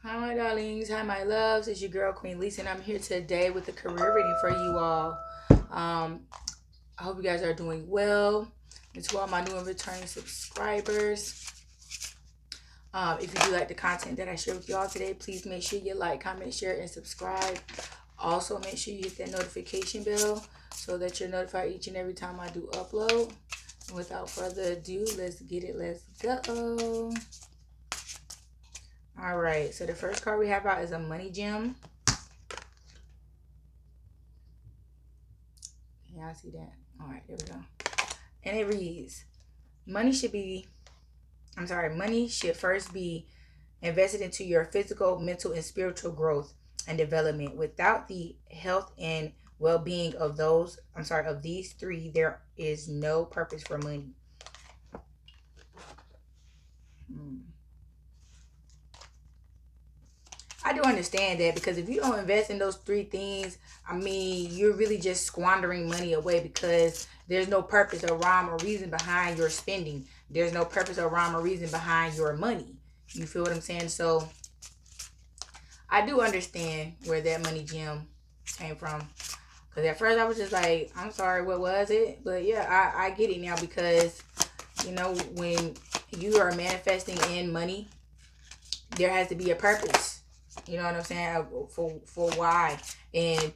Hi, my darlings. Hi, my loves. It's your girl, Queen Lisa, and I'm here today with a career reading for you all. I hope you guys are doing well. And to all my new and returning subscribers, if you do like the content that I share with you all today, please make sure you like, comment, share, and subscribe. Also, make sure you hit that notification bell so that you're notified each and every time I do upload. And without further ado, let's get it. Let's go. All right. So the first card we have out is a money gem. Yeah, I see that. All right, there we go. And it reads, money should be, money should first be invested into your physical, mental, and spiritual growth and development. Without the health and well-being of of these three, there is no purpose for money. Hmm. I do understand that because if you don't invest in those three things, you're really just squandering money away because there's no purpose or rhyme or reason behind your spending. There's no purpose or rhyme or reason behind your money. You feel what I'm saying? So I do understand where that money gem came from. Because at first I was just like, I'm sorry, what was it? But yeah, I get it now because, when you are manifesting in money, there has to be a purpose. You know what I'm saying? For why. And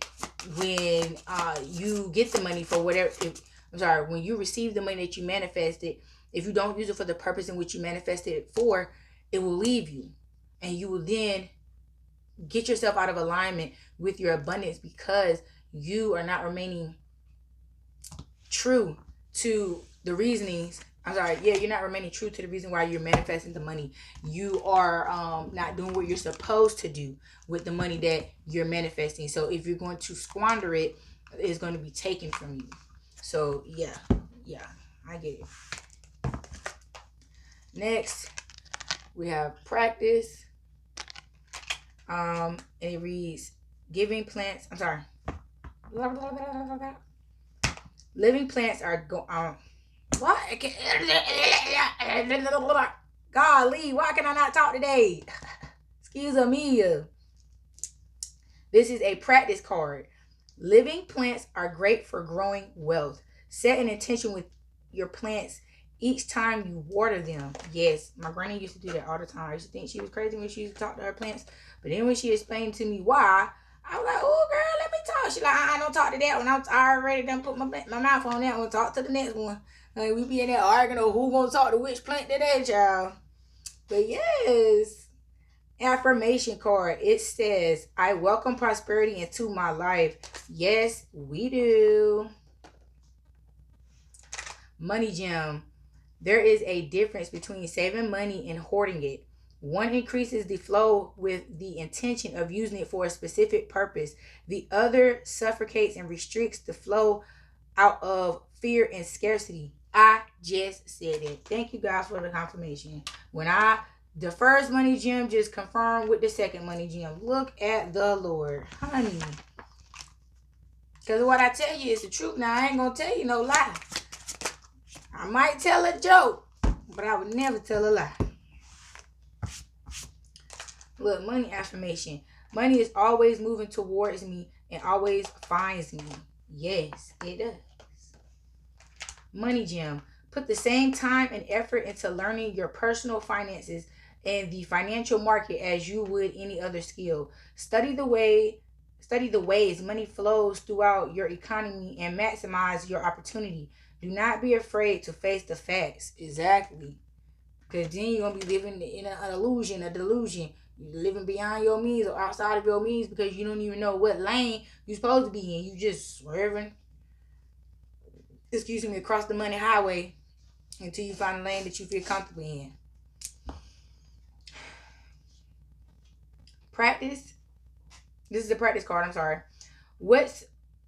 when you get the money for whatever, when you receive the money that you manifested, if you don't use it for the purpose in which you manifested it for, it will leave you. And you will then get yourself out of alignment with your abundance because you are not remaining true to the reasonings. You're not remaining true to the reason why you're manifesting the money. You are not doing what you're supposed to do with the money that you're manifesting. So if you're going to squander it, it's going to be taken from you. So yeah, I get it. Next, we have practice. And it reads, giving plants. Living plants are what? Golly, why can I not talk today? Excuse me. This is a practice card. Living plants are great for growing wealth. Set an intention with your plants each time you water them. Yes, my granny used to do that all the time. I used to think she was crazy when she used to talk to her plants. But then when she explained to me why, I was like, oh, girl, let me talk. She like, I don't talk to that one. I already done put my mouth on that one. Talk to the next one. Like, we be in there arguing over who gonna talk to which plant today, child. But yes, affirmation card. It says, I welcome prosperity into my life. Yes, we do. Money gem. There is a difference between saving money and hoarding it. One increases the flow with the intention of using it for a specific purpose. The other suffocates and restricts the flow out of fear and scarcity. I just said it. Thank you guys for the confirmation. The first money gem just confirmed with the second money gem. Look at the Lord, honey. Because what I tell you is the truth. Now, I ain't going to tell you no lie. I might tell a joke, but I would never tell a lie. Look, money affirmation. Money is always moving towards me and always finds me. Yes, it does. Money gem. Put the same time and effort into learning your personal finances and the financial market as you would any other skill. Study the ways money flows throughout your economy and maximize your opportunity. Do not be afraid to face the facts. Exactly. Because then you're going to be living in an illusion, a delusion. You're living beyond your means or outside of your means because you don't even know what lane you're supposed to be in. You just swerving, across the money highway until you find a lane that you feel comfortable in. Practice. This is a practice card. I'm sorry. What's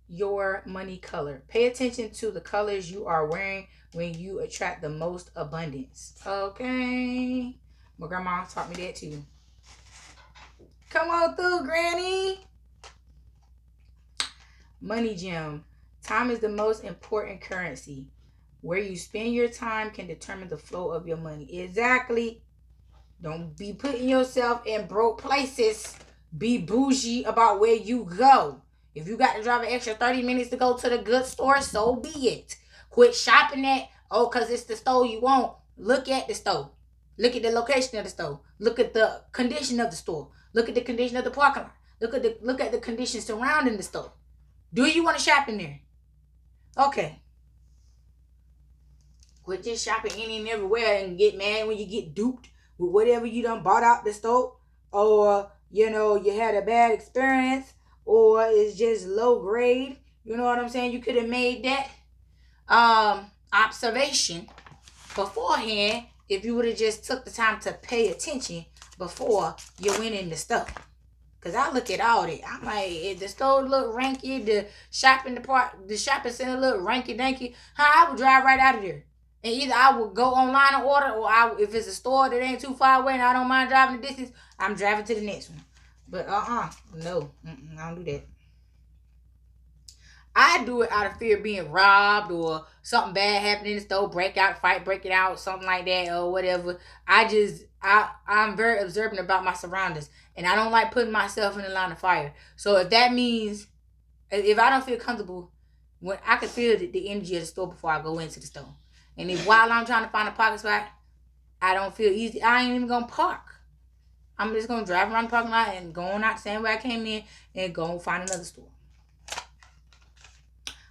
your money color? Pay attention to the colors you are wearing when you attract the most abundance. Okay. My grandma taught me that too. Come on through, Granny. Money gem. Time is the most important currency. Where you spend your time can determine the flow of your money. Exactly. Don't be putting yourself in broke places. Be bougie about where you go. If you got to drive an extra 30 minutes to go to the good store, so be it. Quit shopping at, oh, because it's the store you want. Look at the store. Look at the location of the store. Look at the condition of the store. Look at the condition of the parking lot. Look at the conditions surrounding the store. Do you want to shop in there? Okay. Quit just shopping any and everywhere and get mad when you get duped with whatever you done bought out the store, or you had a bad experience, or it's just low grade. You know what I'm saying? You could have made that observation beforehand if you would have just took the time to pay attention before you went in the store. Cause I look at all that. I'm like, if the store look ranky, the shopping center look ranky danky, I would drive right out of there. And either I would go online and order, or if it's a store that ain't too far away and I don't mind driving the distance, I'm driving to the next one. But no, I don't do that. I do it out of fear of being robbed or something bad happening in the store, break it out, something like that, or whatever. I'm very observant about my surroundings, and I don't like putting myself in the line of fire. So if that means, if I don't feel comfortable, when I can feel the energy of the store before I go into the store. And if while I'm trying to find a parking spot, I don't feel easy, I ain't even gonna park. I'm just gonna drive around the parking lot and go on out the same way I came in and go find another store.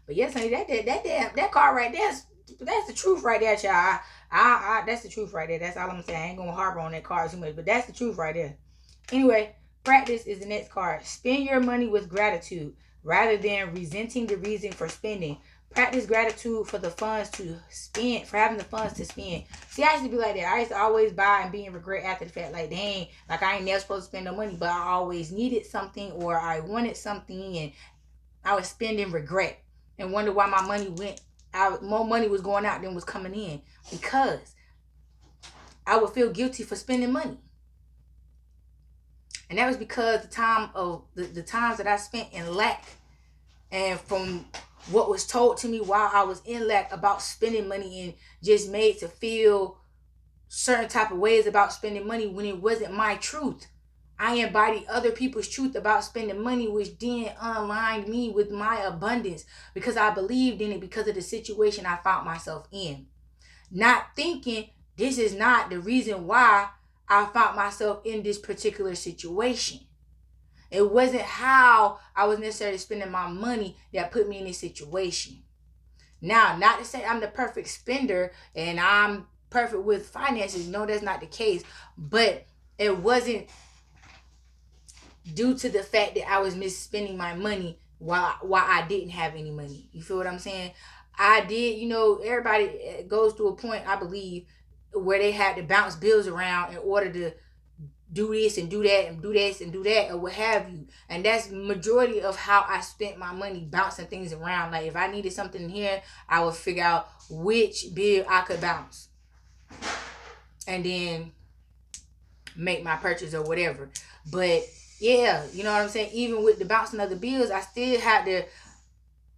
But yes, honey, that car right there, that's the truth right there, child. That's the truth right there. That's all I'm gonna say. I ain't gonna harbor on that car too much, but that's the truth right there. Anyway, practice is the next card. Spend your money with gratitude rather than resenting the reason for spending. Practice gratitude for the funds to spend, for having the funds to spend. See, I used to be like that. I used to always buy and be in regret after the fact. Like, dang, like I ain't never supposed to spend no money, but I always needed something or I wanted something, and I was spending regret and wonder why my money went out. More money was going out than was coming in because I would feel guilty for spending money. And that was because the times that I spent in lack, and from what was told to me while I was in lack about spending money, and just made to feel certain type of ways about spending money when it wasn't my truth. I embodied other people's truth about spending money, which then aligned me with my abundance because I believed in it because of the situation I found myself in. Not thinking this is not the reason why I found myself in this particular situation. It wasn't how I was necessarily spending my money that put me in this situation. Now, not to say I'm the perfect spender and I'm perfect with finances. No, that's not the case. But it wasn't due to the fact that I was misspending my money while I didn't have any money. You feel what I'm saying? I did, everybody goes through a point, I believe, where they had to bounce bills around in order to do this and do that and do this and do that or what have you. And that's majority of how I spent my money, bouncing things around. Like if I needed something here, I would figure out which bill I could bounce and then make my purchase or whatever. But yeah, you know what I'm saying? Even with the bouncing of the bills, I still had to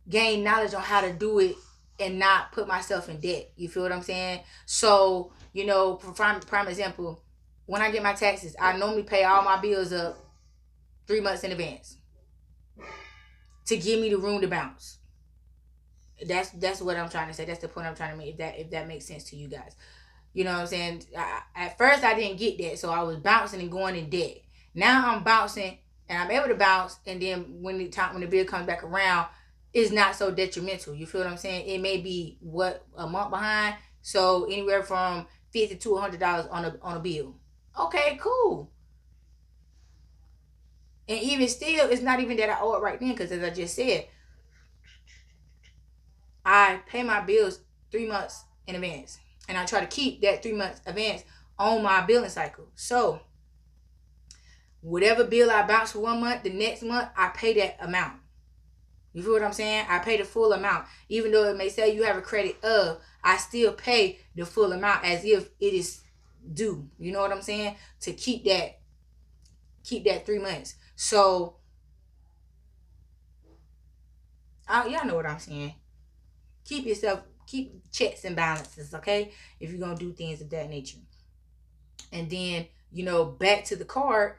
gain knowledge on how to do it and not put myself in debt. You feel what I'm saying? So, for prime example, when I get my taxes, I normally pay all my bills up 3 months in advance to give me the room to bounce. That's what I'm trying to say. That's the point I'm trying to make, if that makes sense to you guys. You know what I'm saying? At first, I didn't get that, so I was bouncing and going in debt. Now I'm bouncing and I'm able to bounce, and then when the bill comes back around, it's not so detrimental. You feel what I'm saying? It may be a month behind, so anywhere from $50 to $100 on a bill. Okay, cool. And even still, it's not even that I owe it right then, because as I just said, I pay my bills 3 months in advance, and I try to keep that 3 months advance on my billing cycle. So whatever bill I bounce for 1 month, the next month I pay that amount. You feel what I'm saying? I pay the full amount. Even though it may say you have a credit of, I still pay the full amount as if it is due. You know what I'm saying? To keep that 3 months. So y'all know what I'm saying. Keep checks and balances, okay? If you're going to do things of that nature. And then back to the card,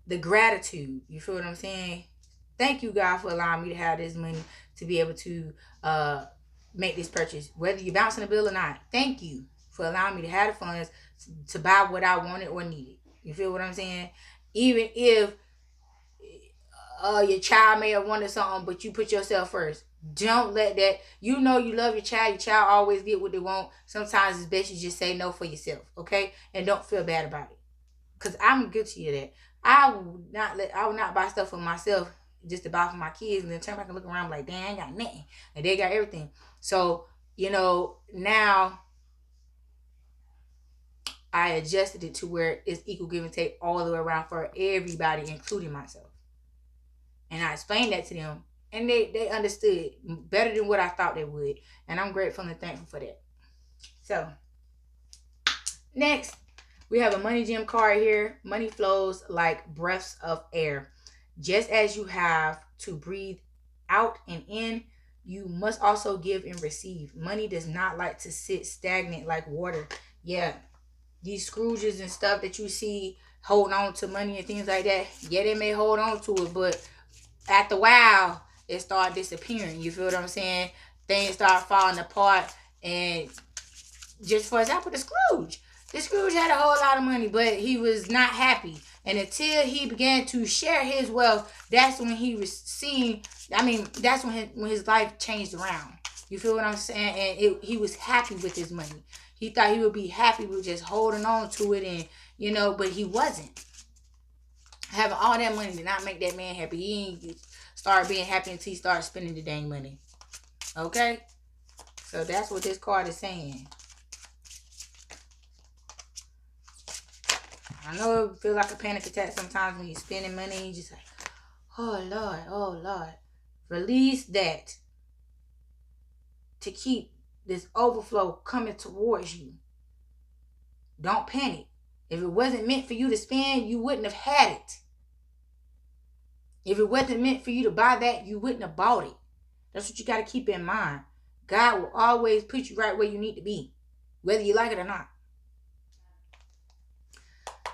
the gratitude. You feel what I'm saying? Thank you, God, for allowing me to have this money to be able to make this purchase, whether you're bouncing a bill or not. Thank you for allowing me to have the funds to buy what I wanted or needed. You feel what I'm saying? Even if your child may have wanted something, but you put yourself first. Don't let that. You know you love your child. Your child always get what they want. Sometimes it's best you just say no for yourself, okay? And don't feel bad about it. Cause I'm guilty of that. I will not buy stuff for myself just to buy for my kids, and then turn back and look around like, damn, I ain't got nothing, and they got everything. So now I adjusted it to where it's equal give and take all the way around for everybody, including myself. And I explained that to them, and they understood better than what I thought they would, and I'm grateful and thankful for that. So next, we have a money gem card here. Money flows like breaths of air. Just as you have to breathe out and in, you must also give and receive. Money does not like to sit stagnant like water. Yeah, these Scrooges and stuff that you see holding on to money and things like that, yeah, they may hold on to it, but after a while, it start disappearing. You feel what I'm saying? Things start falling apart. And just for example, the Scrooge had a whole lot of money, but he was not happy. And until he began to share his wealth, that's when he was seeing. I mean, that's when his life changed around. You feel what I'm saying? And he was happy with his money. He thought he would be happy with just holding on to it, and but he wasn't. Having all that money did not make that man happy. He ain't start being happy until he started spending the dang money. Okay? So that's what this card is saying. I know it feels like a panic attack sometimes when you're spending money. You just like, oh Lord, oh Lord. Release that to keep this overflow coming towards you. Don't panic. If it wasn't meant for you to spend, you wouldn't have had it. If it wasn't meant for you to buy that, you wouldn't have bought it. That's what you got to keep in mind. God will always put you right where you need to be, whether you like it or not.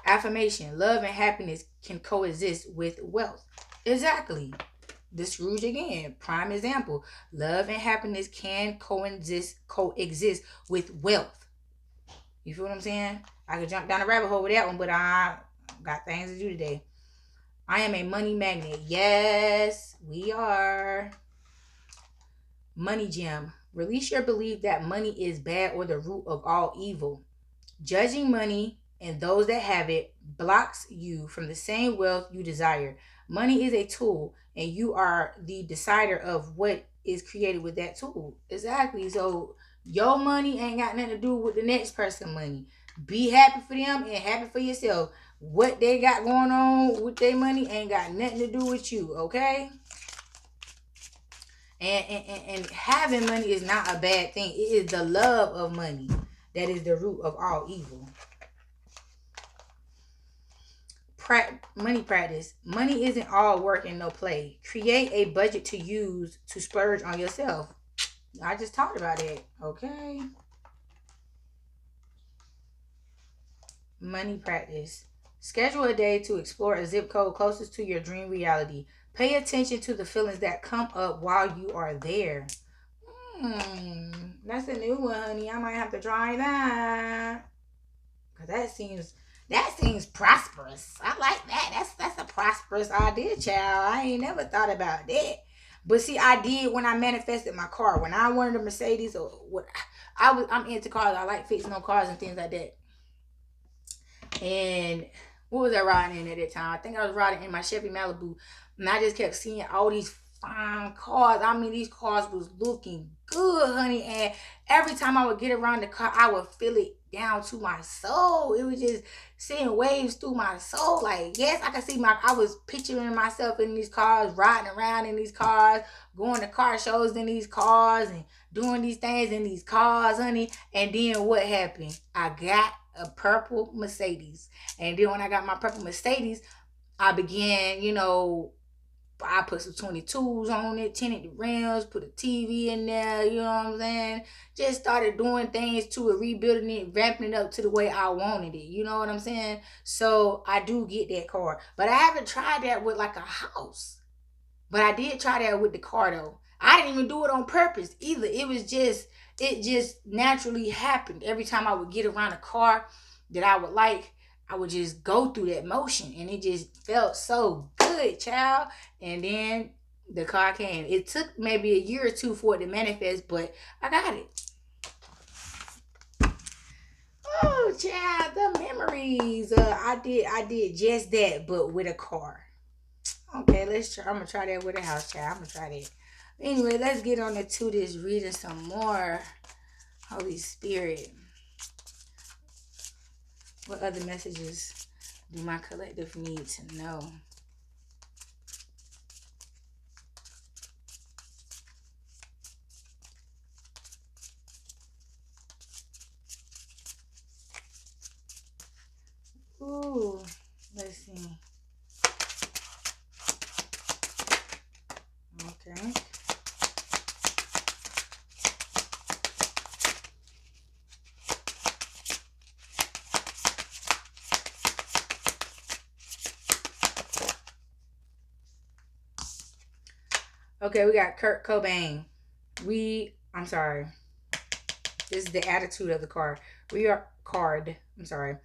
Affirmation: love and happiness can coexist with wealth. Exactly. The Scrooge again, prime example. Love and happiness can coexist with wealth. You feel what I'm saying? I could jump down a rabbit hole with that one, but I got things to do today. I am a money magnet. Yes, we are. Money gem. Release your belief that money is bad or the root of all evil. Judging money and those that have it blocks you from the same wealth you desire. Money is a tool, and you are the decider of what is created with that tool. Exactly. So your money ain't got nothing to do with the next person's money. Be happy for them and happy for yourself. What they got going on with their money ain't got nothing to do with you, okay? And having money is not a bad thing. It is the love of money that is the root of all evil. Money practice. Money isn't all work and no play. Create a budget to use to splurge on yourself. I just talked about it, okay? Money practice. Schedule a day to explore a zip code closest to your dream reality. Pay attention to the feelings that come up while you are there. That's a new one, honey. I might have to try that. Cause that seems prosperous. I like that. That's a prosperous idea, child. I ain't never thought about that. But see, I did when I manifested my car. When I wanted a Mercedes or what, I'm into cars. I like fixing on cars and things like that. And what was I riding in at that time? I think I was riding in my Chevy Malibu, and I just kept seeing all these fine cars. I mean, these cars was looking good, honey. And every time I would get around the car, I would feel it down to my soul. It was just seeing waves through my soul. Like, yes, I was picturing myself in these cars, riding around in these cars, going to car shows in these cars, and doing these things in these cars, honey. And then what happened? I got a purple Mercedes. And then when I got my purple Mercedes, I began, I put some 22s on it, tinted the rims, put a TV in there, you know what I'm saying? Just started doing things to it, rebuilding it, ramping it up to the way I wanted it. You know what I'm saying? So I do get that car. But I haven't tried that with like a house. But I did try that with the car though. I didn't even do it on purpose either. It just naturally happened. Every time I would get around a car that I would like, I would just go through that motion and it just felt so good, child. And then the car came. It took maybe a year or two for it to manifest, but I got it. Oh, child, the memories. I did just that, but with a car. Okay, let's try. I'm gonna try that with a house, child. I'm gonna try that. Anyway, let's get on to this reading some more. Holy Spirit. What other messages do my collective need to know? Ooh, let's see. Okay. Okay, we got Kurt Cobain. I'm sorry. This is the attitude of the card. I'm sorry.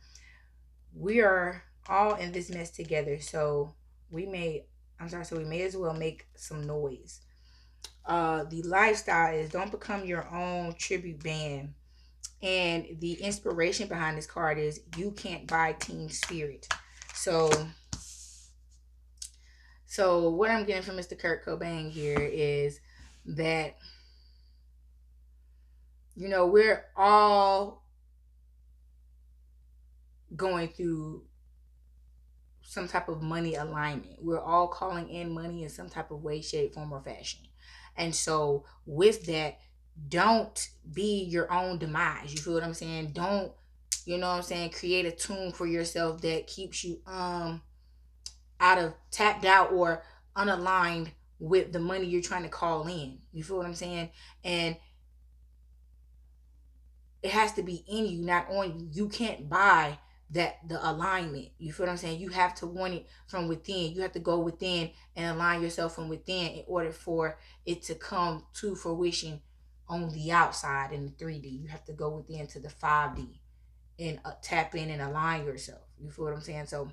We are all in this mess together. So we may as well make some noise. The lifestyle is don't become your own tribute band. And the inspiration behind this card is you can't buy team spirit. So what I'm getting from Mr. Kurt Cobain here is that we're all going through some type of money alignment. We're all calling in money in some type of way, shape, form, or fashion. And so with that, don't be your own demise. You feel what I'm saying? Don't, create a tune for yourself that keeps you out of tapped out or unaligned with the money you're trying to call in. You feel what I'm saying? And it has to be in you, not on you. You can't buy the alignment. You feel what I'm saying? You have to want it from within. You have to go within and align yourself from within in order for it to come to fruition on the outside in the 3D. You have to go within to the 5D and tap in and align yourself. You feel what I'm saying? So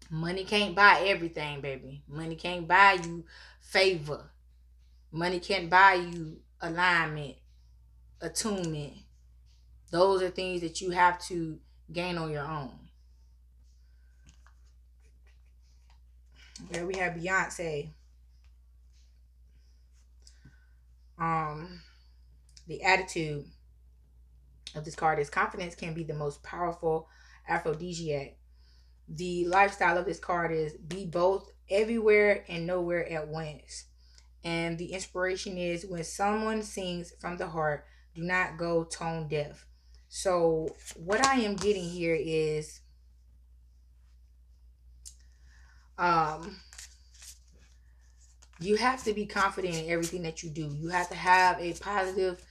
money can't buy everything, baby. Money can't buy you favor. Money can't buy you alignment, attunement. Those are things that you have to gain on your own. There we have Beyonce. Um, the attitude of this card is confidence can be the most powerful aphrodisiac. The lifestyle of this card is be both everywhere and nowhere at once. And the inspiration is when someone sings from the heart, do not go tone deaf. So what I am getting here is um you have to be confident in everything that you do. You have to have a positive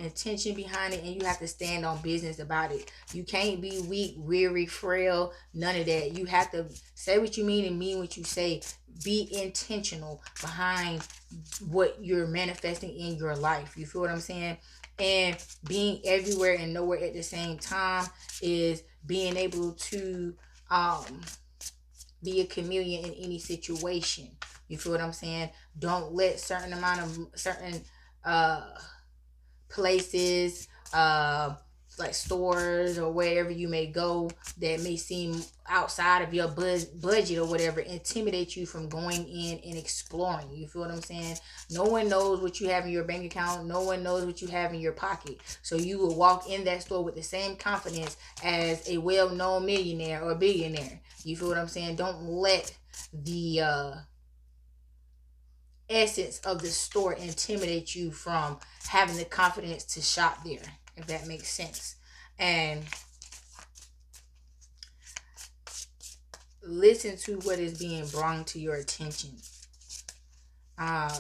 intention behind it, and you have to stand on business about it. You can't be weak, weary, frail, none of that. You have to say what you mean and mean what you say. Be intentional behind what you're manifesting in your life. You feel what I'm saying? And being everywhere and nowhere at the same time is being able to be a chameleon in any situation. You feel what I'm saying? Don't let certain uh places, like stores or wherever you may go that may seem outside of your budget or whatever, intimidate you from going in and exploring. You feel what I'm saying? No one knows what you have in your bank account. No one knows what you have in your pocket. So you will walk in that store with the same confidence as a well-known millionaire or billionaire. You feel what I'm saying? Don't let the essence of the store intimidate you from having the confidence to shop there, if that makes sense. And listen to what is being brought to your attention. Uh,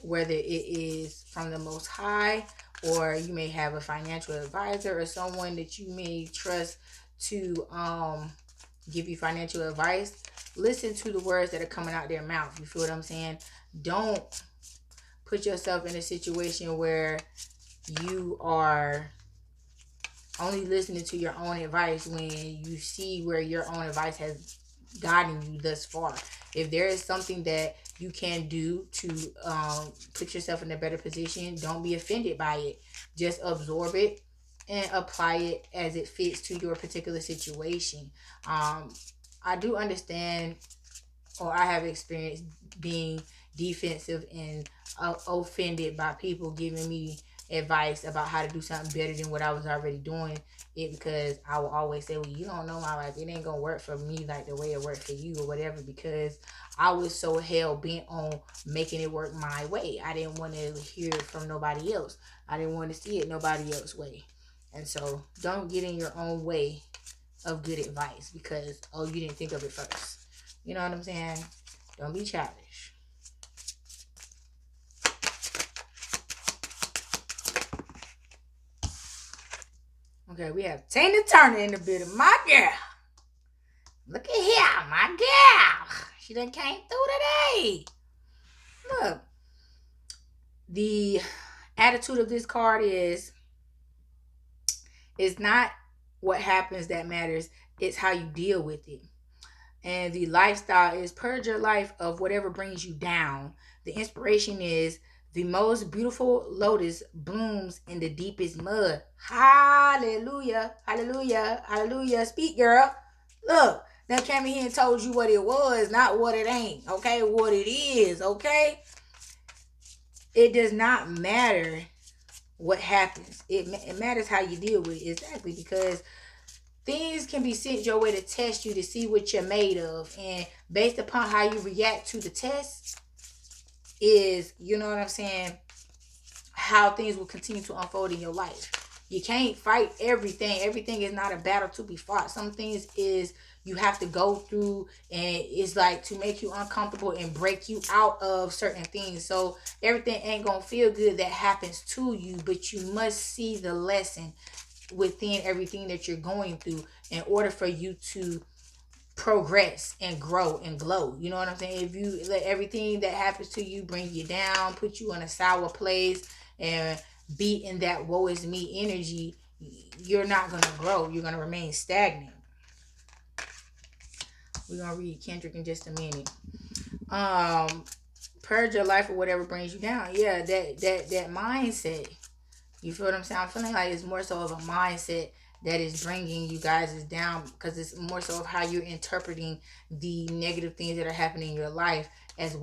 whether it is from the Most High, or you may have a financial advisor or someone that you may trust to give you financial advice. Listen to the words that are coming out their mouth. You feel what I'm saying? Don't put yourself in a situation where you are only listening to your own advice when you see where your own advice has gotten you thus far. If there is something that you can do to put yourself in a better position, don't be offended by it. Just absorb it and apply it as it fits to your particular situation. I do understand, or I have experienced being defensive and offended by people giving me advice about how to do something better than what I was already doing. It because I will always say, well, you don't know my life. It ain't gonna work for me like the way it worked for you or whatever, because I was so hell bent on making it work my way. I didn't want to hear it from nobody else. I didn't want to see it nobody else's way. And so don't get in your own way of good advice because, oh, you didn't think of it first. You know what I'm saying? Don't be childish. Okay, we have Tina Turner in the bit of my girl. Look at here, my girl. She done came through today. Look. The attitude of this card is, it's not what happens that matters. It's how you deal with it. And the lifestyle is, purge your life of whatever brings you down. The inspiration is, the most beautiful lotus blooms in the deepest mud. Hallelujah. Hallelujah. Hallelujah. Speak, girl. Look, now came in here and told you what it was, not what it ain't. Okay? What it is. Okay? It does not matter what happens. It matters how you deal with it. Exactly. Because things can be sent your way to test you to see what you're made of. And based upon how you react to the test is, you know what I'm saying, how things will continue to unfold in your life. You can't fight everything. Everything is not a battle to be fought. Some things is you have to go through, and it's like to make you uncomfortable and break you out of certain things. So everything ain't gonna feel good that happens to you, but you must see the lesson within everything that you're going through in order for you to progress and grow and glow. You know what I'm saying? If you let everything that happens to you bring you down, put you in a sour place, and be in that woe is me energy, you're not going to grow. You're going to remain stagnant. We're going to read Kendrick in just a minute. Purge your life or whatever brings you down. Yeah, that mindset. You feel what I'm saying? I'm feeling like it's more so of a mindset that is bringing you guys down, because it's more so of how you're interpreting the negative things that are happening in your life as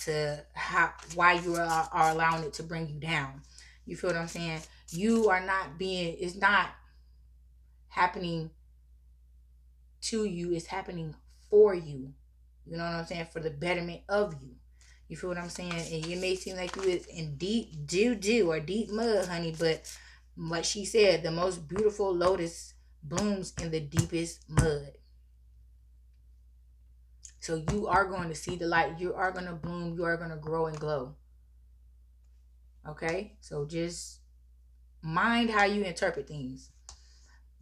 to why you are allowing it to bring you down. You feel what I'm saying? You are not being, it's not happening to you, it's happening for you. You know what I'm saying? For the betterment of you. You feel what I'm saying? And it may seem like you is in deep doo-doo or deep mud, honey, but like she said, the most beautiful lotus blooms in the deepest mud. So you are going to see the light. You are going to bloom. You are going to grow and glow. Okay? So just mind how you interpret things.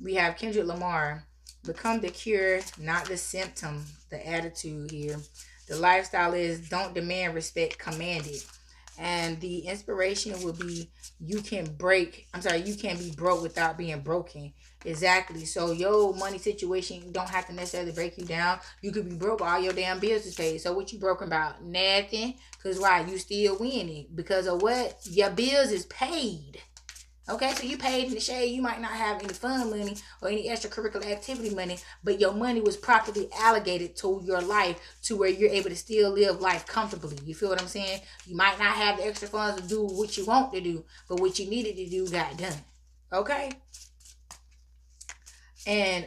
We have Kendrick Lamar. Become the cure, not the symptom. The attitude here. The lifestyle is, don't demand respect, command it. And the inspiration will be, you can be broke without being broken. Exactly. So your money situation don't have to necessarily break you down. You could be broke, all your damn bills is paid. So what you broken about? Nothing. Because why? You still winning. Because of what? Your bills is paid. Okay, so you paid in the shade. You might not have any fun money or any extracurricular activity money, but your money was properly allocated to your life to where you're able to still live life comfortably. You feel what I'm saying? You might not have the extra funds to do what you want to do, but what you needed to do got done. Okay? And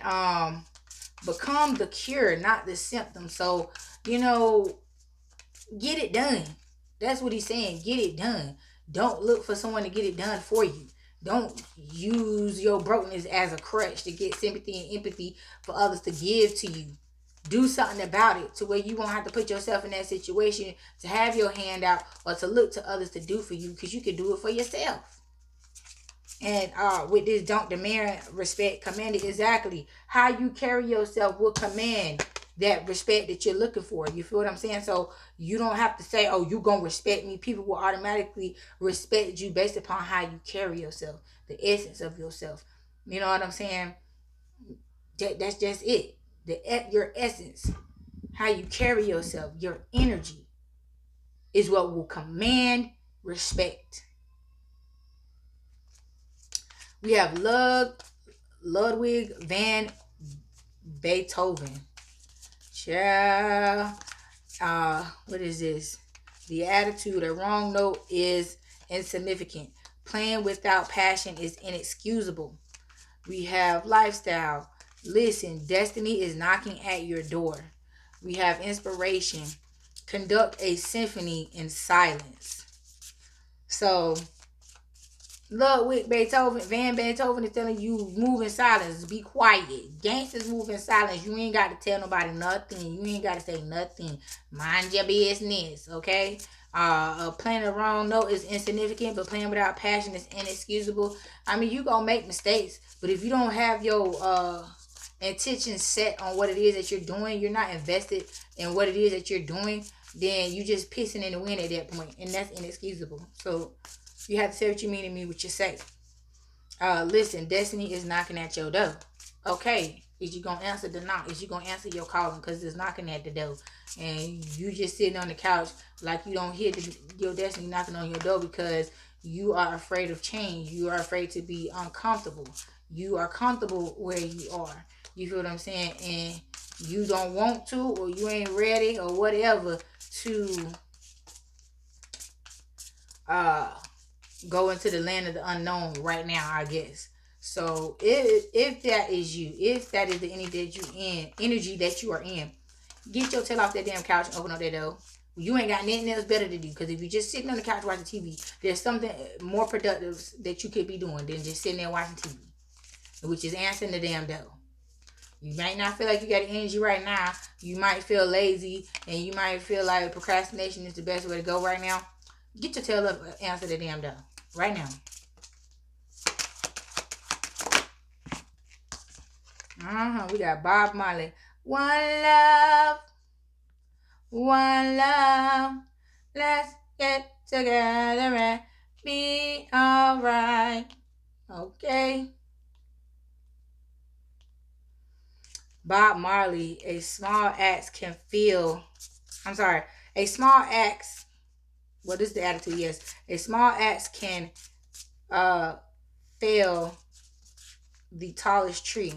become the cure, not the symptom. So, get it done. That's what he's saying. Get it done. Don't look for someone to get it done for you. Don't use your brokenness as a crutch to get sympathy and empathy for others to give to you. Do something about it to where you won't have to put yourself in that situation to have your hand out or to look to others to do for you, because you can do it for yourself. And with this don't demand, respect commanded. Exactly. How you carry yourself will command that respect that you're looking for. You feel what I'm saying? So you don't have to say, oh, you gonna respect me. People will automatically respect you based upon how you carry yourself, the essence of yourself. You know what I'm saying? That's just it. Your essence, how you carry yourself, your energy is what will command respect. We have Ludwig van Beethoven. Child, what is this? The attitude, a wrong note is insignificant. Playing without passion is inexcusable. We have lifestyle. Listen, destiny is knocking at your door. We have inspiration. Conduct a symphony in silence. So Ludwig Beethoven, Van Beethoven is telling you move in silence, be quiet. Gangsters move in silence. You ain't got to tell nobody nothing. You ain't got to say nothing. Mind your business, okay? Playing the wrong note is insignificant, but playing without passion is inexcusable. I mean, you gonna make mistakes, but if you don't have your intention set on what it is that you're doing, you're not invested in what it is that you're doing, then you just pissing in the wind at that point, and that's inexcusable. So you have to say what you mean to me what you say. Listen, destiny is knocking at your door. Okay, is you gonna answer the knock? Is you gonna answer your calling? Because it's knocking at the door, and you just sitting on the couch like you don't hear your destiny knocking on your door because you are afraid of change. You are afraid to be uncomfortable. You are comfortable where you are. You feel what I'm saying? And you don't want to, or you ain't ready, or whatever to go into the land of the unknown right now, I guess. So if that is you, if that is the energy that you are in, get your tail off that damn couch and open up that door. You ain't got nothing else better to do, because if you're just sitting on the couch watching TV, there's something more productive that you could be doing than just sitting there watching TV, which is answering the damn door. You might not feel like you got energy right now. You might feel lazy, and you might feel like procrastination is the best way to go right now. Get your tail up and answer the damn door right now. We got Bob Marley. One love. Let's get together and be alright. Okay. Bob Marley. A small axe can feel. A small axe. What is the attitude? Yes. A small axe can fell the tallest tree.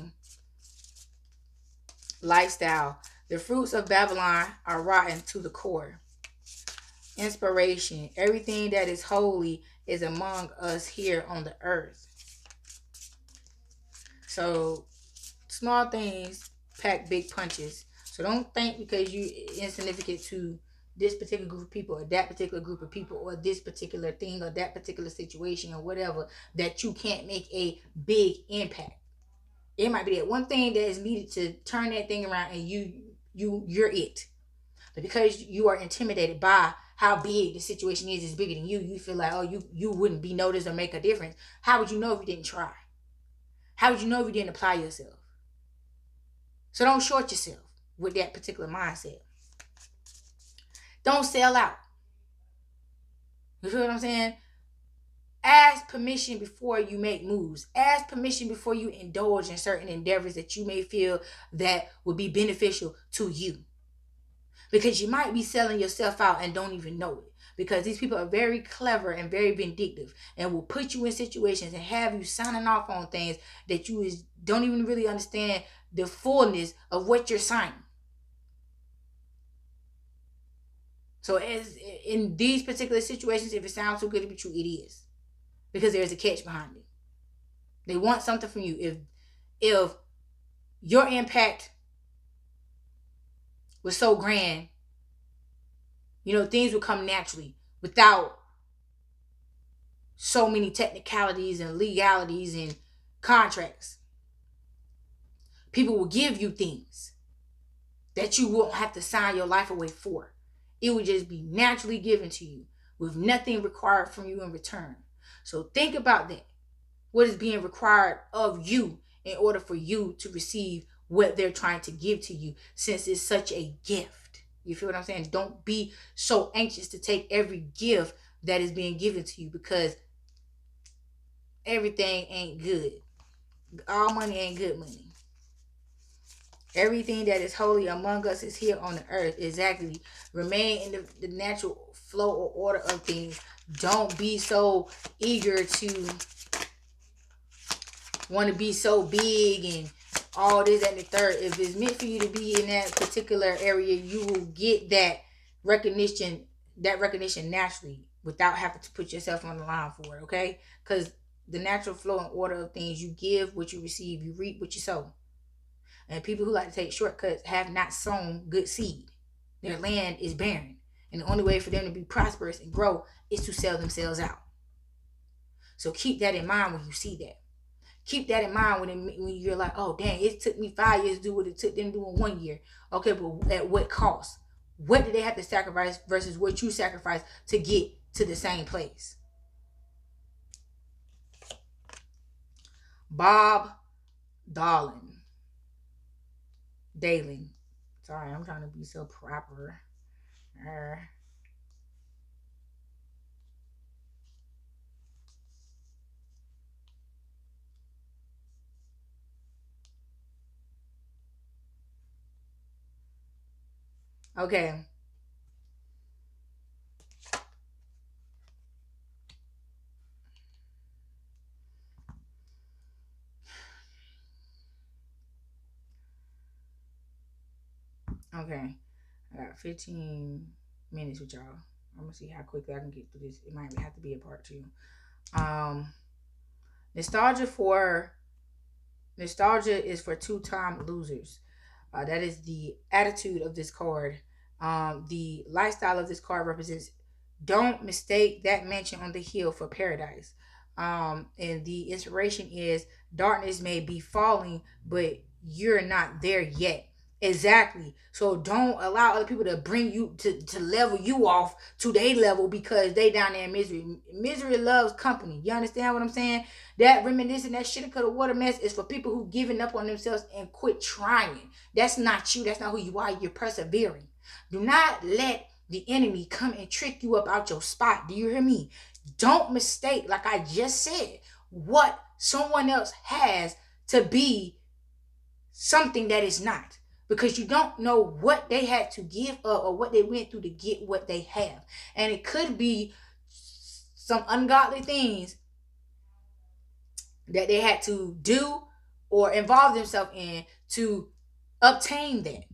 Lifestyle. The fruits of Babylon are rotten to the core. Inspiration. Everything that is holy is among us here on the earth. So small things pack big punches. So don't think because you insignificant to this particular group of people, or that particular group of people, or this particular thing, or that particular situation, or whatever, that you can't make a big impact. It might be that one thing that is needed to turn that thing around, and you're it. But because you are intimidated by how big the situation is bigger than you, you feel like, oh, you wouldn't be noticed or make a difference. How would you know if you didn't try? How would you know if you didn't apply yourself? So don't short yourself with that particular mindset. Don't sell out. You feel what I'm saying? Ask permission before you make moves. Ask permission before you indulge in certain endeavors that you may feel that would be beneficial to you. Because you might be selling yourself out and don't even know it. Because these people are very clever and very vindictive, and will put you in situations and have you signing off on things that you don't even really understand the fullness of what you're signing. So as in these particular situations, if it sounds too good to be true, it is. Because there's a catch behind it. They want something from you. If your impact was so grand, things would come naturally without so many technicalities and legalities and contracts. People will give you things that you won't have to sign your life away for. It would just be naturally given to you with nothing required from you in return. So think about that. What is being required of you in order for you to receive what they're trying to give to you, since it's such a gift. You feel what I'm saying? Don't be so anxious to take every gift that is being given to you, because everything ain't good. All money ain't good money. Everything that is holy among us is here on the earth. Exactly. Remain in the natural flow or order of things. Don't be so eager to want to be so big and all this and the third. If it's meant for you to be in that particular area, you will get that recognition naturally without having to put yourself on the line for it. Okay? Because the natural flow and order of things, you give what you receive, you reap what you sow. And people who like to take shortcuts have not sown good seed. Their land is barren. And the only way for them to be prosperous and grow is to sell themselves out. So keep that in mind when you see that. Keep that in mind when you're like, oh, dang, it took me 5 years to do what it took them to do in 1 year. Okay, but at what cost? What did they have to sacrifice versus what you sacrificed to get to the same place? Bob Daling. Sorry, I'm trying to be so proper. Okay. Okay. I got 15 minutes with y'all. I'm gonna see how quickly I can get through this. It might have to be a part 2. Um, nostalgia is for two-time losers. That is the attitude of this card. The lifestyle of this card represents, don't mistake that mansion on the hill for paradise. And the inspiration is, darkness may be falling, but you're not there yet. Exactly. So don't allow other people to bring you to level you off to their level because they down there in misery. Misery loves company. You understand what I'm saying? That reminiscing, that shit could have water mess is for people who giving up on themselves and quit trying. That's not you. That's not who you are. You're persevering. Do not let the enemy come and trick you up out your spot. Do you hear me? Don't mistake, like I just said, what someone else has to be something that is not, because you don't know what they had to give up or what they went through to get what they have. And it could be some ungodly things that they had to do or involve themselves in to obtain that.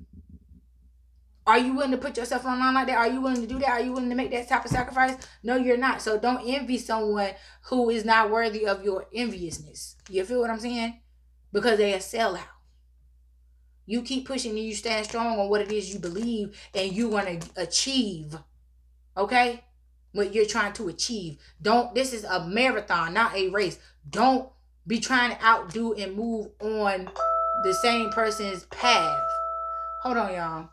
Are you willing to put yourself on line like that? Are you willing to do that? Are you willing to make that type of sacrifice? No, you're not. So don't envy someone who is not worthy of your enviousness. You feel what I'm saying? Because they are sellout. You keep pushing and you stand strong on what it is you believe and you want to achieve. Okay? What you're trying to achieve. This is a marathon, not a race. Don't be trying to outdo and move on the same person's path. Hold on, y'all.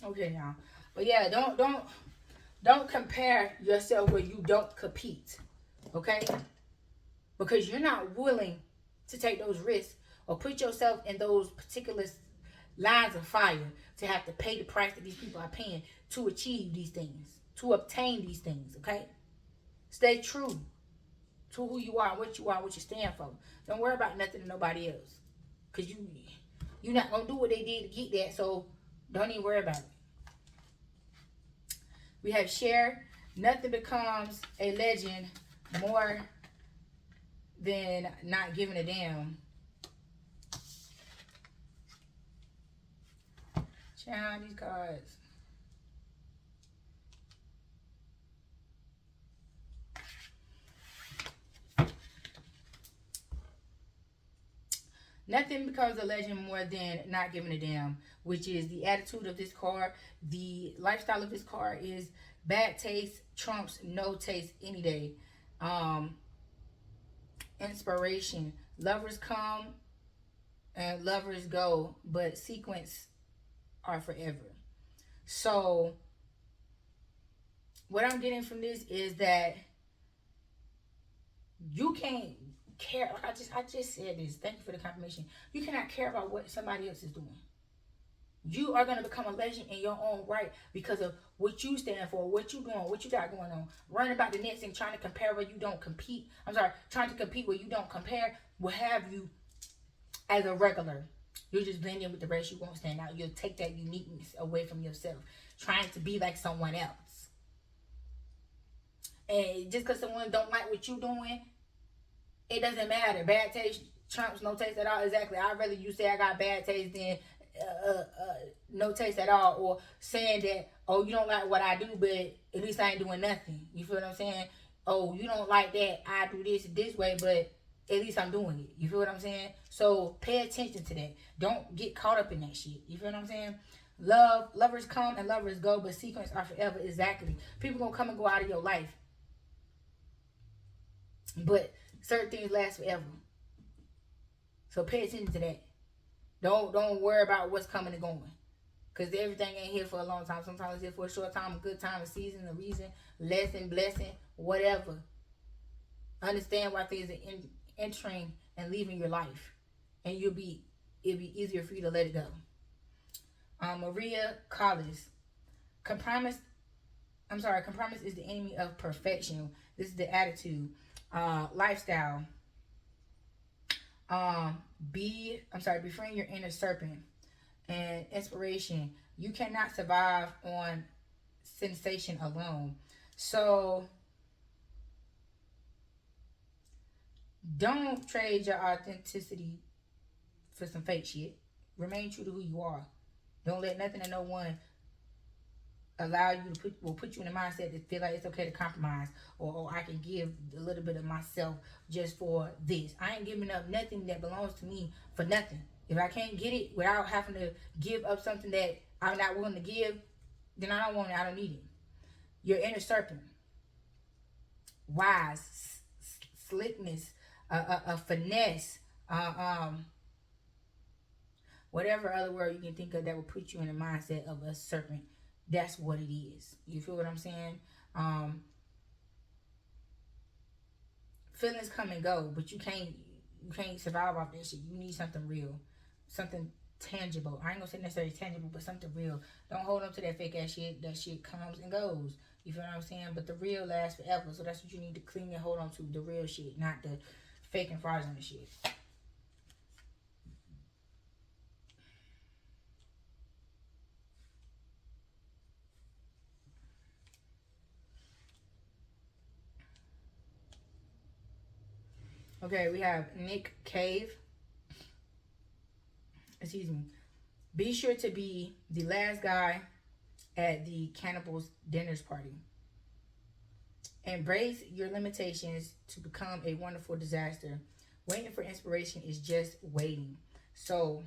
Okay, y'all. But yeah, don't compare yourself where you don't compete. Okay? Because you're not willing to take those risks or put yourself in those particular lines of fire to have to pay the price that these people are paying to achieve these things, to obtain these things. Okay? Stay true to who you are, what you are, what you stand for. Don't worry about nothing and nobody else. Because you're not going to do what they did to get that, so don't even worry about it. We have share. Nothing becomes a legend more than not giving a damn. Child, these cards. Nothing becomes a legend more than not giving a damn, which is the attitude of this card. The lifestyle of this card is bad taste trumps no taste any day. Inspiration. Lovers come and lovers go, but sequence are forever. So what I'm getting from this is that you can't care. Like I just said this. Thank you for the confirmation. You cannot care about what somebody else is doing. You are gonna become a legend in your own right because of what you stand for, what you doing, what you got going on. Running about the next and trying to compare where you don't compete. I'm sorry, trying to compete where you don't compare will have you as a regular. You'll just blend in with the rest. You won't stand out. You'll take that uniqueness away from yourself, trying to be like someone else. And just because someone don't like what you doing, it doesn't matter. Bad taste trumps no taste at all. Exactly. I'd rather you say I got bad taste than no taste at all, or saying that, oh, you don't like what I do, but at least I ain't doing nothing. You feel what I'm saying? Oh, you don't like that I do this way, but at least I'm doing it. You feel what I'm saying? So pay attention to that. Don't get caught up in that shit. You feel what I'm saying? Lovers come and lovers go, but sequence are forever. Exactly. People gonna come and go out of your life, but certain things last forever. So pay attention to that. Don't worry about what's coming and going. Because everything ain't here for a long time. Sometimes it's here for a short time, a good time, a season, a reason, lesson, blessing, whatever. Understand why things are entering and leaving your life. And it'll be easier for you to let it go. Maria Collis. Compromise is the enemy of perfection. This is the attitude. Lifestyle. Befriend your inner serpent. And inspiration. You cannot survive on sensation alone. So don't trade your authenticity for some fake shit. Remain true to who you are. Don't let nothing and no one allow you to put you in a mindset to feel like it's okay to compromise, or I can give a little bit of myself just for this. I ain't giving up nothing that belongs to me for nothing. If I can't get it without having to give up something that I'm not willing to give, then I don't want it. I don't need it. Your inner serpent. Wise, slickness, a finesse, whatever other word you can think of that will put you in the mindset of a serpent. That's what it is. You feel what I'm saying? Feelings come and go, but you can't survive off that shit. You need something real, something tangible. I ain't gonna say necessarily tangible, but something real. Don't hold on to that fake ass shit. That shit comes and goes. You feel what I'm saying? But the real lasts forever. So that's what you need to cling and hold on to. The real shit, not the fake and fraudulent shit. Okay, we have Nick Cave. Excuse me. Be sure to be the last guy at the cannibals' dinner's party. Embrace your limitations to become a wonderful disaster. Waiting for inspiration is just waiting. So,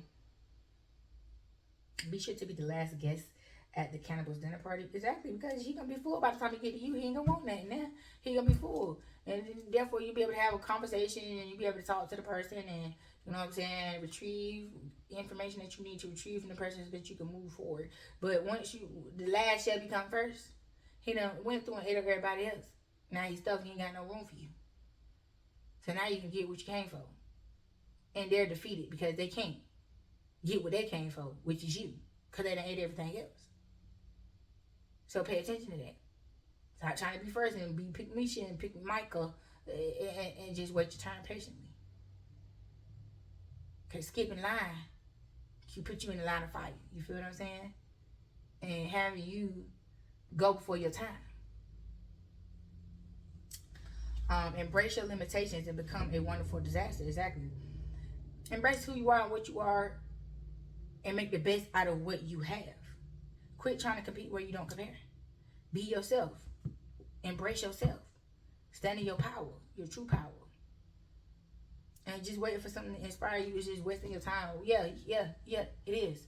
be sure to be the last guest at the cannibals' dinner party. Exactly, because he gonna be full by the time he get to you. He ain't gonna want nothing now. He gonna be full, and therefore you'll be able to have a conversation, and you'll be able to talk to the person, and you know what I'm saying, retrieve information that you need to retrieve from the person so that you can move forward. But once the last shall become first. He done went through and ate up everybody else. Now he's stuck. He ain't got no room for you. So now you can get what you came for, and they're defeated because they can't get what they came for, which is you, because they done ate everything else. So pay attention to that. Stop trying to be first and be pick Misha and pick Michael and just wait your turn patiently. Because skipping line can put you in the line of fire. You feel what I'm saying? And having you go before your time. Embrace your limitations and become a wonderful disaster. Exactly. Embrace who you are and what you are and make the best out of what you have. Quit trying to compete where you don't compare. Be yourself. Embrace yourself. Stand in your power, your true power. And just waiting for something to inspire you is just wasting your time. Yeah, it is.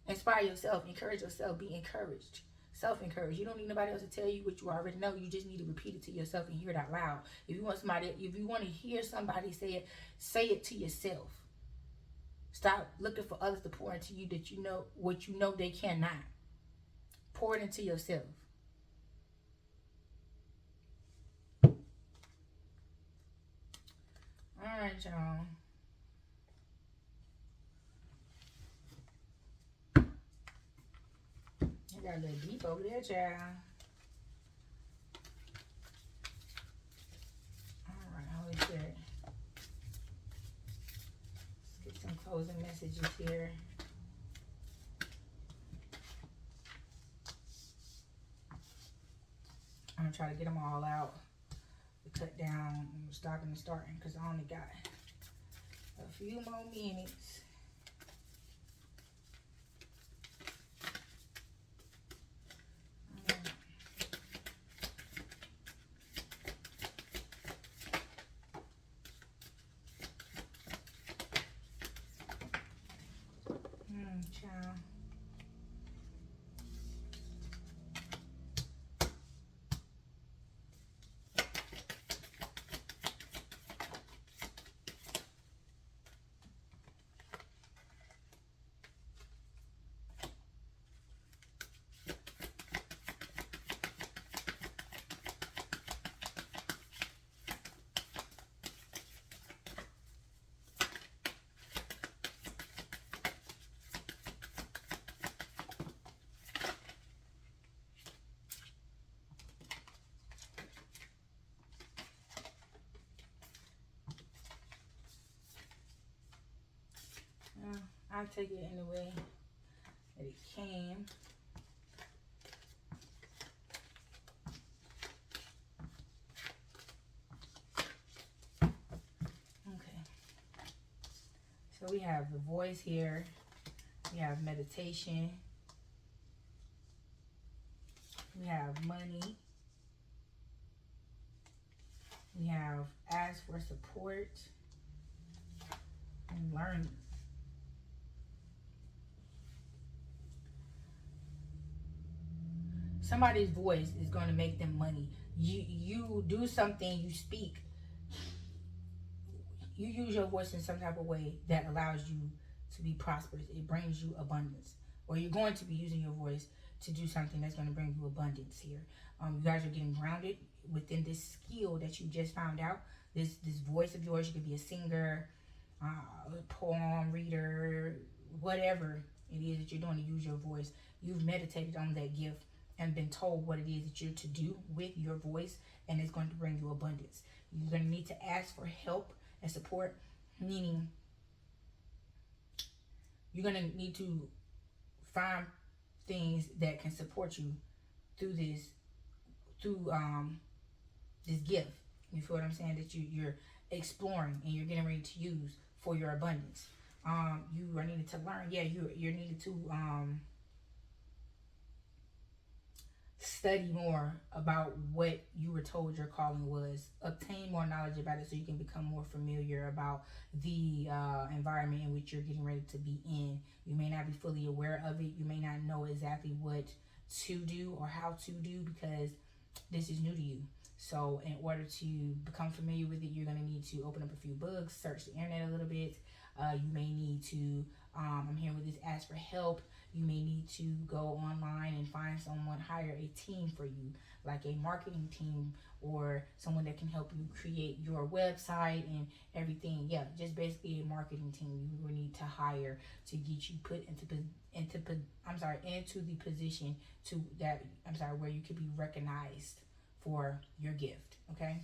Inspire yourself. Encourage yourself. Be encouraged. Self-encouraged. You don't need nobody else to tell you what you already know. You just need to repeat it to yourself and hear it out loud. If you want to hear somebody say it to yourself. Stop looking for others to pour into you that you know what you know they cannot. Pour it into yourself. All right, y'all. I got a little deep over there, child. All right, Holy Spirit. Let's get some closing messages here. I'm gonna try to get them all out. To cut down, stopping and starting, because I only got a few more minutes. Child. I'll take it in the way that it came. Okay. So we have the voice here. We have meditation. We have money. We have ask for support and learn. Somebody's voice is going to make them money. You do something, you speak, you use your voice in some type of way that allows you to be prosperous. It brings you abundance. Or you're going to be using your voice to do something that's going to bring you abundance here. You guys are getting grounded within this skill that you just found out. This voice of yours. You could be a singer, a poem reader, whatever it is that you're doing to use your voice. You've meditated on that gift and been told what it is that you're to do with your voice, and it's going to bring you abundance. You're going to need to ask for help and support, meaning you're going to need to find things that can support you through this gift. You feel what I'm saying? That you're exploring and you're getting ready to use for your abundance. You are needed to learn. Yeah, you're needed to study more about what you were told your calling was. Obtain more knowledge about it so you can become more familiar about the environment in which you're getting ready to be in. You may not be fully aware of it. You may not know exactly what to do or how to do because this is new to you. So in order to become familiar with it, you're going to need to open up a few books, search the internet a little bit. You may need to, I'm here with this, ask for help. You may need to go online and find someone, hire a team for you, like a marketing team or someone that can help you create your website and everything. Yeah, just basically a marketing team you will need to hire to get you put into the position where you could be recognized for your gift. Okay,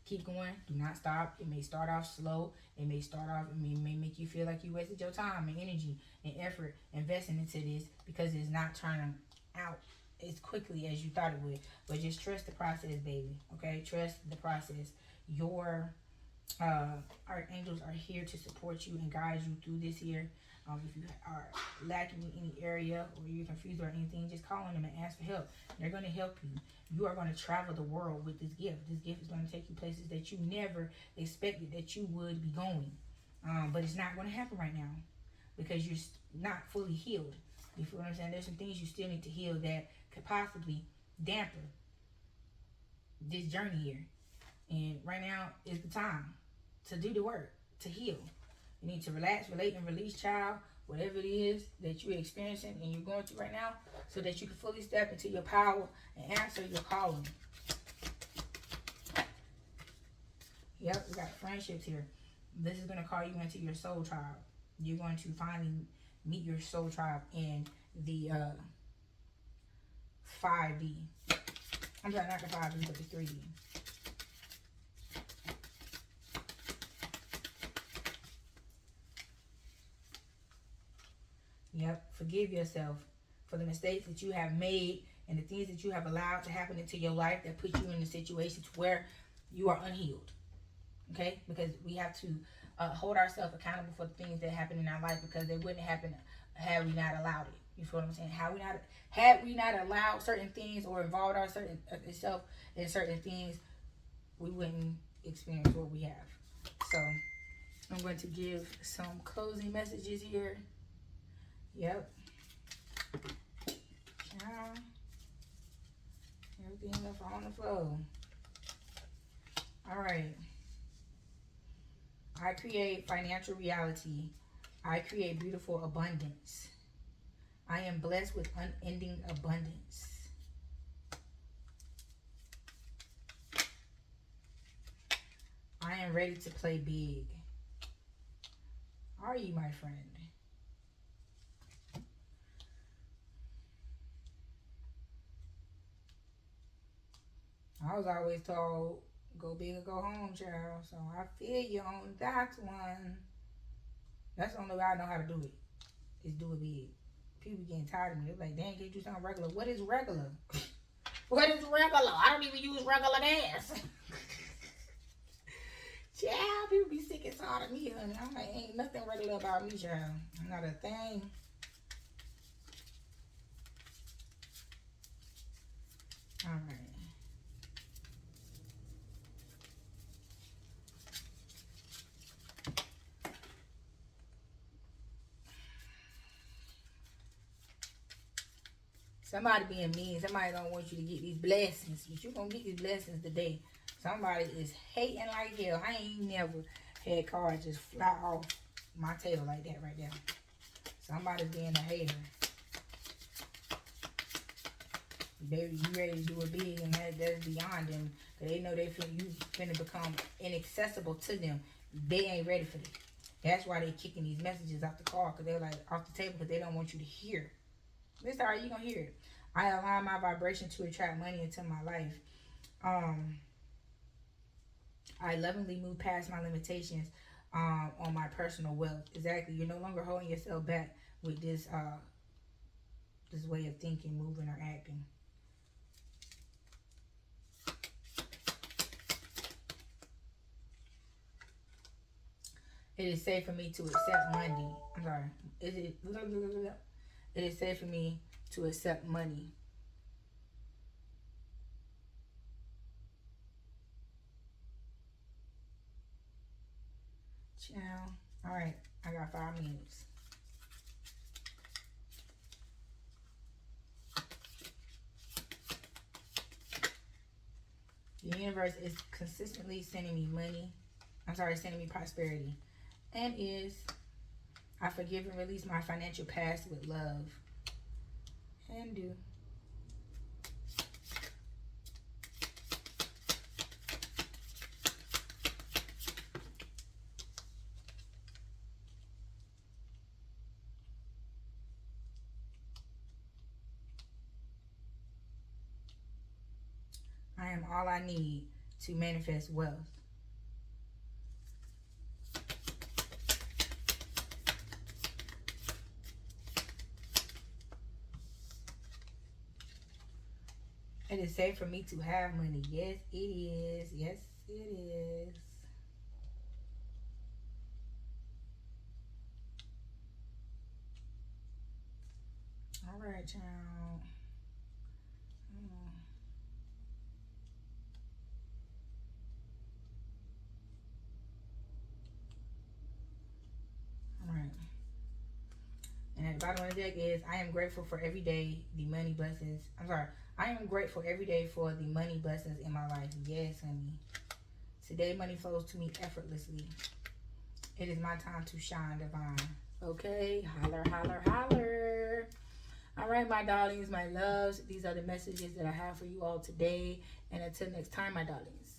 keep going. Do not stop. It may start off slow. It may make you feel like you wasted your time and energy and effort investing into this because it's not turning out as quickly as you thought it would. But just trust the process, baby. Okay, trust the process. Our angels are here to support you and guide you through this year. If you are lacking in any area or you're confused or anything, just call on them and ask for help. They're going to help you. You are going to travel the world with this gift. This gift is going to take you places that you never expected that you would be going. But it's not going to happen right now because you're not fully healed. You feel what I'm saying? There's some things you still need to heal that could possibly dampen this journey here. And right now is the time to do the work, to heal. You need to relax, relate, and release, child, whatever it is that you're experiencing and you're going through right now, so that you can fully step into your power and answer your calling. Yep, we got friendships here. This is going to call you into your soul tribe. You're going to finally meet your soul tribe in the 5D. I'm sorry, not the 5D, but the 3D. Yep, forgive yourself for the mistakes that you have made and the things that you have allowed to happen into your life that put you in a situation where you are unhealed. Okay, because we have to hold ourselves accountable for the things that happen in our life, because they wouldn't happen had we not allowed it. You feel what I'm saying? Had we not allowed certain things or involved ourselves in certain things, we wouldn't experience what we have. So I'm going to give some closing messages here. Yep. Everything up on the floor. All right. I create financial reality. I create beautiful abundance. I am blessed with unending abundance. I am ready to play big. Are you, my friend? I was always told, go big or go home, child. So I feel you on that one. That's the only way I know how to do it, is do it big. People getting tired of me. They're like, dang, can't you sound regular? What is regular? What is regular? I don't even use regular dance. Child, people be sick and tired of me, honey. I'm like, ain't nothing regular about me, child. I'm not a thing. All right. Somebody being mean. Somebody don't want you to get these blessings. But you gonna get these blessings today. Somebody is hating like hell. I ain't never had cards just fly off my tail like that right there. Somebody's being a hater. Baby, you ready to do it big, and that's beyond them. Cause they know you finna become inaccessible to them. They ain't ready for it. That's why they kicking these messages off the card. Cause they're like off the table, because they don't want you to hear. It's alright, you gonna hear it. I align my vibration to attract money into my life. I lovingly move past my limitations on my personal wealth. Exactly. You're no longer holding yourself back with this way of thinking, moving, or acting. It is safe for me to accept money. I'm sorry. It is safe for me to accept money. Child. All right. I got 5 minutes. The universe is consistently sending me money. Sending me prosperity. And I forgive and release my financial past with love. And do. I am all I need to manifest wealth. It is safe for me to have money. Yes, it is. Yes, it is. All right, child. All right. And at the bottom of the deck is, I am grateful for every day the money blessings. I am grateful every day for the money blessings in my life. Yes, honey. Today, money flows to me effortlessly. It is my time to shine, divine. Okay, holler, holler, holler. All right, my darlings, my loves. These are the messages that I have for you all today. And until next time, my darlings.